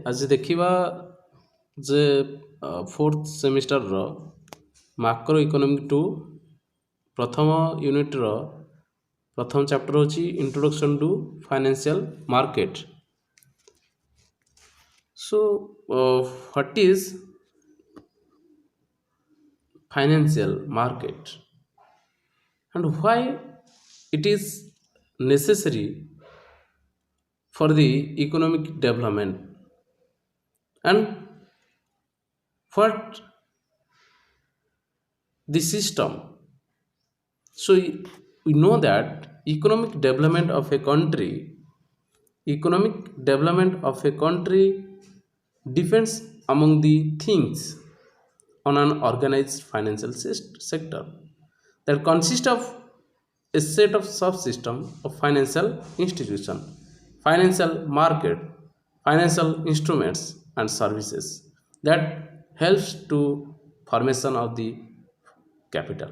आज देखिबा जे फोर्थ सेमिस्टर रो माक्रो इकोनॉमिक टू प्रथम यूनिट रो प्रथम चैप्टर होची introduction to financial market. So what is financial market and why it is necessary for the economic development, and what the system. So we know that economic development of a country depends among the things on an organized financial sector that consists of a set of subsystem of financial institution, financial market, financial instruments and services that helps to formation of the capital.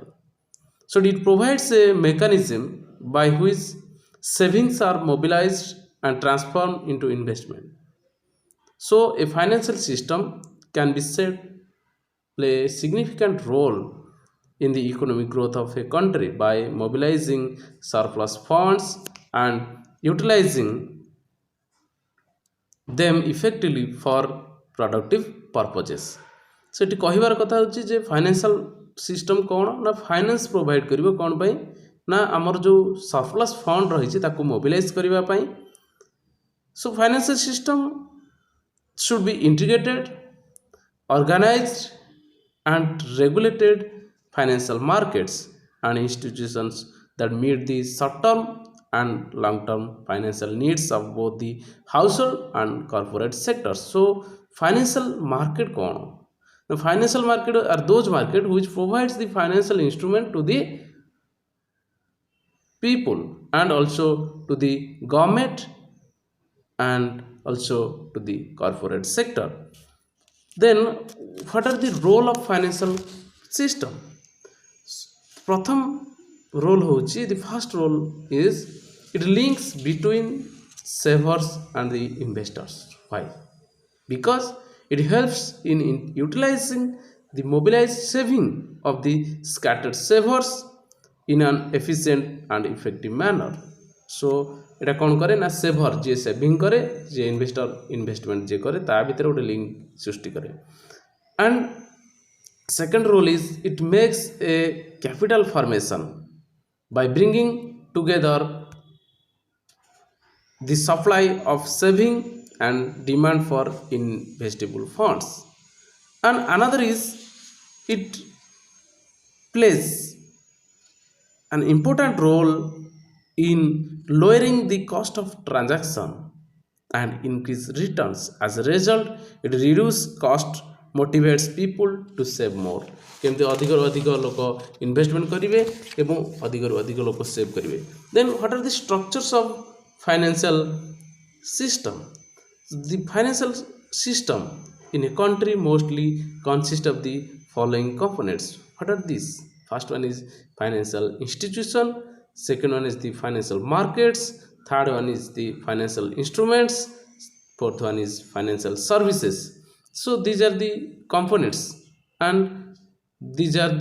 So it provides a mechanism by which savings are mobilized and transformed into investment. So a financial system can be said play a significant role in the economic growth of a country by mobilizing surplus funds and utilizing them effectively for productive purposes. So ଏଠି କହିବାର କଥା ହେଉଛି ଯେ financial system କ'ଣ ନା finance provide କରିବ କ'ଣ ପାଇଁ ନା ଆମର ଯେଉଁ ସରପ୍ଲସ୍ ଫଣ୍ଡ ରହିଛି ତାକୁ ମୋବିଲାଇଜ୍ କରିବା ପାଇଁ. So financial system should be integrated, organized and regulated financial markets and institutions that meet the short-term and long-term financial needs of both the household and corporate sectors. So financial market कौन? The financial market are those market which provides the financial instrument to the people and also to the government and also to the corporate sector. Then what are the role of financial system? प्रथम role होची, the first role is it links between savers and the investors. Why? Because it helps in utilizing the mobilized saving of the scattered savers in an efficient and effective manner. So এটা कौन करे ना shaver जे saving करे जे investor investment जे करे ता भीतर गोटे link सृष्टि करे. And second role is it makes a capital formation by bringing together the supply of saving and demand for investable funds. And another is it plays an important role in lowering the cost of transaction and increase returns. As a result, it reduces cost, motivates people to save more. केमती अधिक अधिक लोक investment करेंगे एवं अधिक अधिक लोक save करेंगे. Then what are the structures of financial system? The financial system in a country mostly consist of the following components. What are these? First one is financial institution, second one is the financial markets, third one is the financial instruments, fourth one is financial services. So these are the components and these are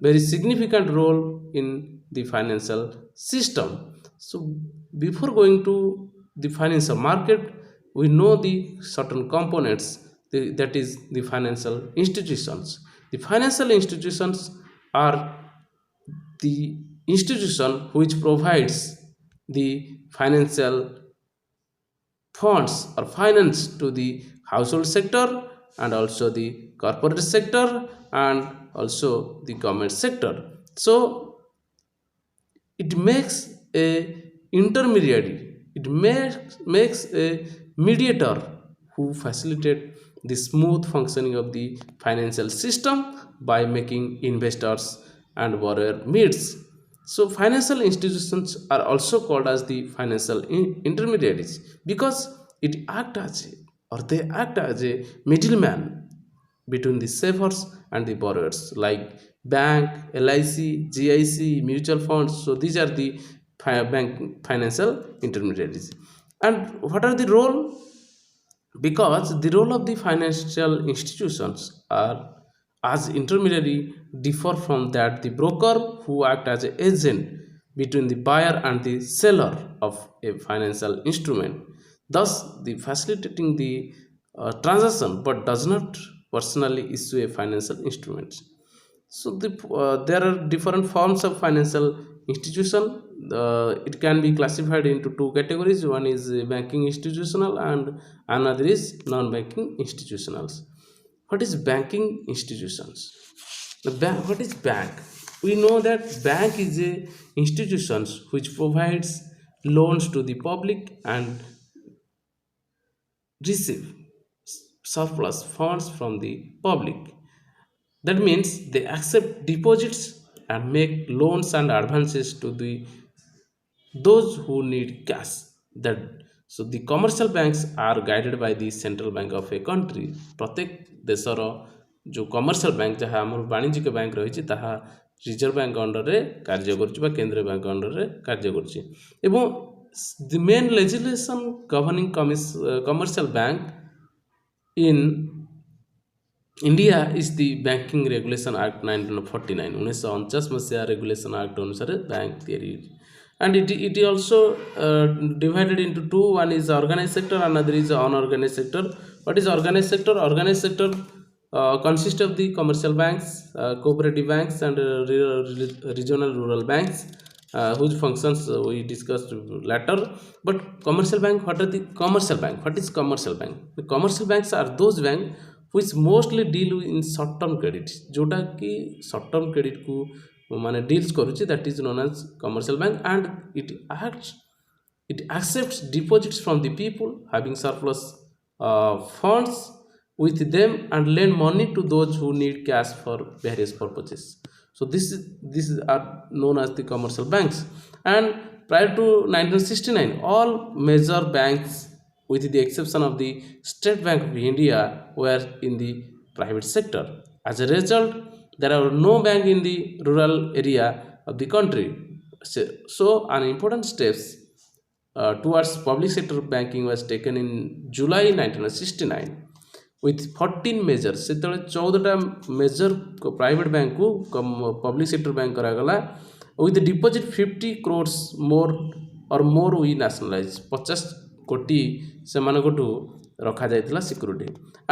very significant role in the financial system. So before going to the financial market, we know the certain components, that is the financial institutions. The financial institutions are the institution which provides the financial funds or finance to the household sector and also the corporate sector and also the government sector. So it makes a intermediary, makes a mediator who facilitate the smooth functioning of the financial system by making investors and borrower meets. So financial institutions are also called as the financial intermediaries because they act as a middleman between the savers and the borrowers like bank, LIC, GIC, mutual funds. So these are the bank financial intermediaries. And what are the role? because the role of the financial institutions are as intermediary differ from that the broker who act as an agent between the buyer and the seller of a financial instrument, thus the facilitating the transaction but does not personally issue a financial instrument. So there are different forms of financial institution. It can be classified into two categories. One is banking institutional and another is non-banking institutionals. What is banking institutions? What is bank? We know that bank is a institutions which provides loans to the public and receive surplus funds from the public. That means they accept deposits and make loans and advances to the those who need cash. That so the commercial banks are guided by the central bank of a country. प्रत्येक देशर जो commercial bank जहाँ आम वाणिज्यिक bank रही ताहा reserve bank under रे कार्य करुच्ची केंद्रीय बैंक अंडर रे कार्य करुच्ची एवं the main legislation governing commercial bank in India is the Banking Regulation Act 1949 1949 मसीहा रेगुलेशन एक्ट अनुसार bank theory, and it also divided into two. One is organized sector, another is unorganized sector. What is organized sector? Organized sector consists of the commercial banks, cooperative banks, and regional rural banks, whose functions we discussed later. But commercial bank, what are the commercial bank? What is commercial bank? The commercial banks are those banks which mostly deal in short term credit, जोटा कि short term credit को माने deals करुच्ची, that is known as commercial bank, and it accepts deposits from the people having surplus funds with them and lend money to those who need cash for various purposes. So this is are known as the commercial banks. And prior to 1969, all major banks, with the exception of the State Bank of India, were in the private sector. As a result, there are no bank in the rural area of the country. So an important steps towards public sector banking was taken in July 1969 with 14 measures. ସେତେବେଳେ 14ଟା major private bank को public sector bank କରାଗଲା with deposit 50 crores more or more we nationalize 50 कोटी ସେମାନଙ୍କଠୁ ରଖାଯାଇଥିଲା security.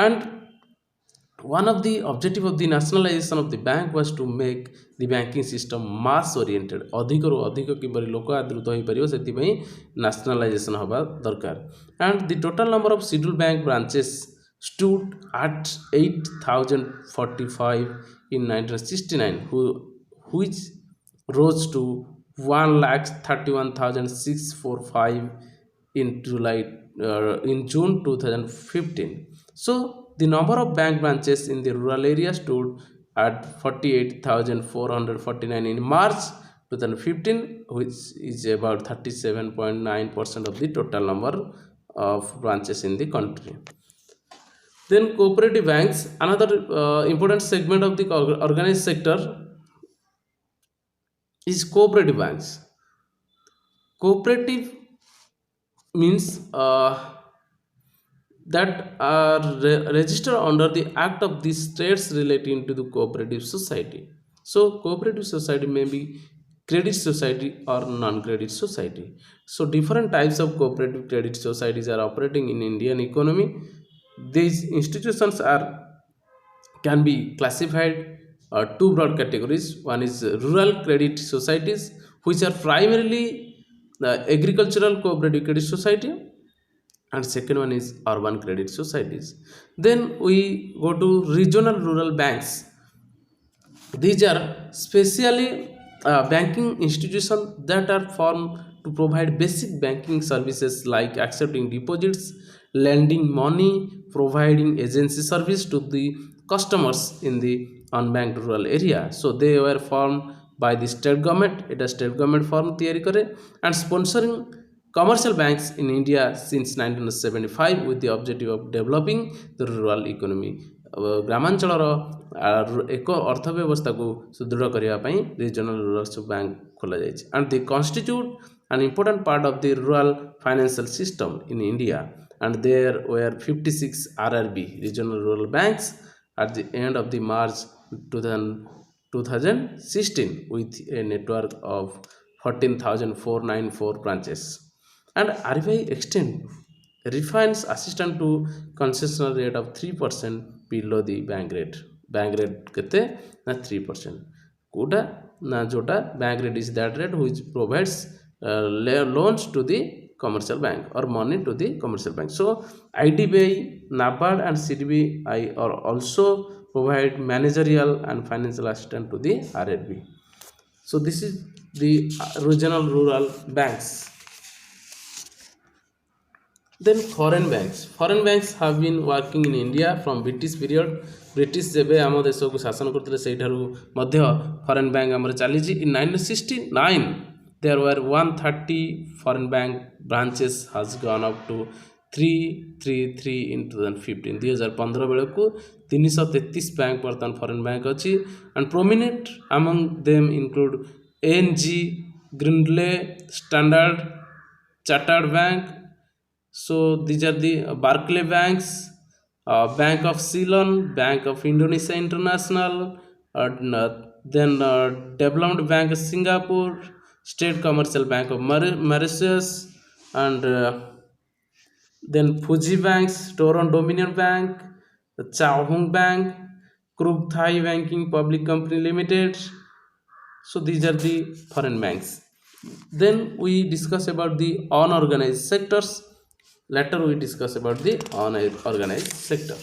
And one of the objective of the nationalization of the bank was to make the banking system mass oriented. ଅଧିକରୁ ଅଧିକ କିପରି ଲୋକ ଆଦୃତ ହୋଇପାରିବ ସେଥିପାଇଁ nationalization ହେବା ଦରକାର. And the total number of scheduled bank branches stood at 8,045 in 1969, which rose to 1,31,645 in June 2015. So the number of bank branches in the rural area stood at 48,449 in March 2015, which is about 37.9% of the total number of branches in the country. Then cooperative banks, another important segment of the organized sector is cooperative banks. Cooperative means that are registered under the act of the states relating to the cooperative society. So cooperative society may be credit society or non-credit society. So different types of cooperative credit societies are operating in Indian economy. These institutions can be classified two broad categories. One is rural credit societies, which are primarily the agricultural cooperative credit society, and second one is urban credit societies. Then we go to regional rural banks. These are specially banking institutions that are formed to provide basic banking services like accepting deposits, lending money, providing agency service to the customers in the unbanked rural area. So they were formed by the state government. It is state government form theory kare and sponsoring commercial banks in India since 1975 with the objective of developing the rural economy. ଗ୍ରାମାଞ୍ଚଳର ଏକ ଅର୍ଥ ବ୍ୟବସ୍ଥାକୁ ସୁଦୃଢ଼ କରିବା ପାଇଁ regional rural bank ଖୋଲାଯାଇଛି, and they constitute an important part of the rural financial system in India. and there were 56 RRB regional rural banks at the end of the March 2016 with a network of 14,494 branches. And RBI extend refines assistant to concessional rate of 3% below the bank rate କେତେ ନା 3% କୋଉଟା ନା ଯୋଉଟା bank rate is that rate which provides loans to the commercial bank or money to the commercial bank. So IDBI, NABARD and CDBI are also provide managerial and financial assistance to the RRB. So this is the regional rural banks. Then foreign banks have been working in India from British period. British ଯେବେ ଆମ ଦେଶକୁ ଶାସନ କରୁଥିଲେ ସେଇଠାରୁ ମଧ୍ୟ foreign bank ଆମର ଚାଲିଛି. In 1969 there were 130 foreign bank branches has gone up to 333 in 2015. 2015 ବେଳକୁ 333 bank ବର୍ତ୍ତମାନ foreign bank ଅଛି, and prominent among them include ANG, Grindley, Standard Chartered Bank. So these are the Barclay Banks, Bank of Ceylon, Bank of Indonesia International, then Development Bank of Singapore, State Commercial Bank of Mauritius, and then Fuji Banks, Toron Dominion Bank, the Chao Hong Bank, Krug Thai Banking Public Company Limited. So these are the foreign banks. Then we discuss about the unorganized sectors. Later we discuss about the unorganized sector.